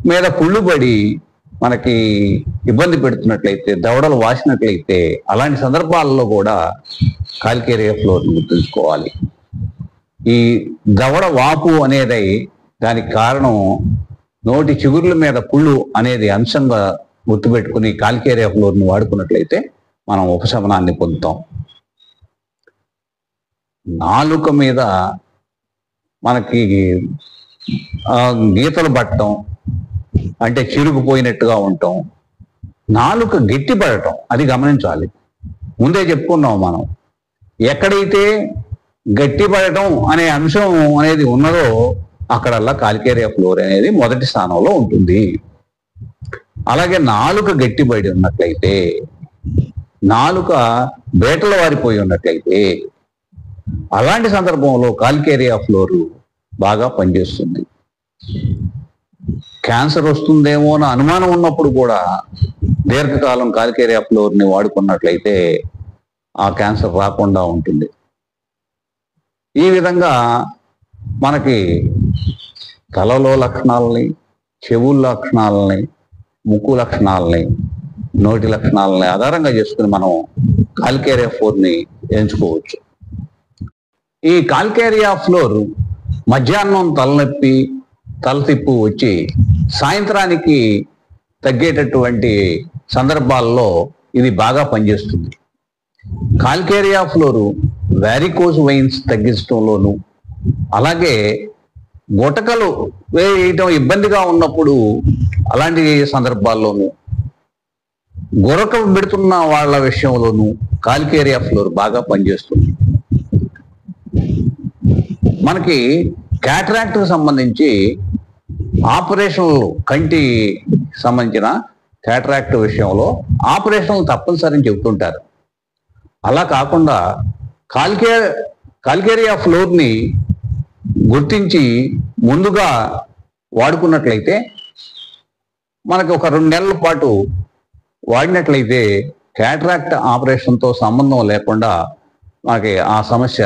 మీద కుళ్ళు పడి మనకి ఇబ్బంది పెడుతున్నట్లయితే, దవడలు వాసినట్లయితే, అలాంటి సందర్భాల్లో కూడా కాలికేరియా ఫ్లోర్ని గుర్తుంచుకోవాలి. ఈ దవడ వాపు అనేది దానికి కారణం నోటి చిగుర్ల మీద కుళ్ళు అనేది అంశంగా గుర్తుపెట్టుకుని కాలికేరియా ఫ్లోర్ని వాడుకున్నట్లయితే మనం ఉపశమనాన్ని పొందుతాం. నాలుక మీద మనకి గీతలు పట్టడం అంటే చిరుగుపోయినట్టుగా ఉండటం, నాలుక గట్టి పడటం, అది గమనించాలి. ముందే చెప్పుకున్నాం మనం, ఎక్కడైతే గట్టి పడటం అనే అంశం అనేది ఉన్నదో అక్కడల్లా కాలికేరియా ఫ్లోర్ అనేది మొదటి స్థానంలో ఉంటుంది. అలాగే నాలుక గట్టిపడి ఉన్నట్లయితే, నాలుక బేటలు వారిపోయి ఉన్నట్లయితే, అలాంటి సందర్భంలో కాలికేరియా ఫ్లోర్ బాగా పనిచేస్తుంది. క్యాన్సర్ వస్తుందేమో అని అనుమానం ఉన్నప్పుడు కూడా దీర్ఘకాలం కాలికేరియా ఫ్లోర్ని వాడుకున్నట్లయితే ఆ క్యాన్సర్ రాకుండా ఉంటుంది. ఈ విధంగా మనకి తలలో లక్షణాలని, చెవుల లక్షణాలని, ముక్కు లక్షణాలని, నోటి లక్షణాలని ఆధారంగా చేసుకుని మనం కాలికేరియా ఫ్లోర్ని ఎంచుకోవచ్చు. ఈ కాలికేరియా ఫ్లోర్ మధ్యాహ్నం తలనొప్పి, తలతిప్పు వచ్చి సాయంత్రానికి తగ్గేటటువంటి సందర్భాల్లో ఇది బాగా పనిచేస్తుంది. కాలికేరియా ఫ్లోరు వారికోస్ వెయిన్స్ తగ్గించడంలోను, అలాగే గుటకలు వేయటం ఇబ్బందిగా ఉన్నప్పుడు అలాంటి సందర్భాల్లోనూ, గురక పెడుతున్న వాళ్ళ విషయంలోనూ కాలికేరియా ఫ్లోర్ బాగా పనిచేస్తుంది. మనకి క్యాటరాక్ట్కి సంబంధించి ఆపరేషన్లు, కంటి సంబంధించిన క్యాటరాక్ట్ విషయంలో ఆపరేషన్లు తప్పనిసరిని చెబుతుంటారు. అలా కాకుండా కాలికేరియా ఫ్లోర్ని గుర్తించి ముందుగా వాడుకున్నట్లయితే, మనకి ఒక 2 నెలల పాటు వాడినట్లయితే క్యాటరాక్ట్ ఆపరేషన్తో సంబంధం లేకుండా మనకి ఆ సమస్య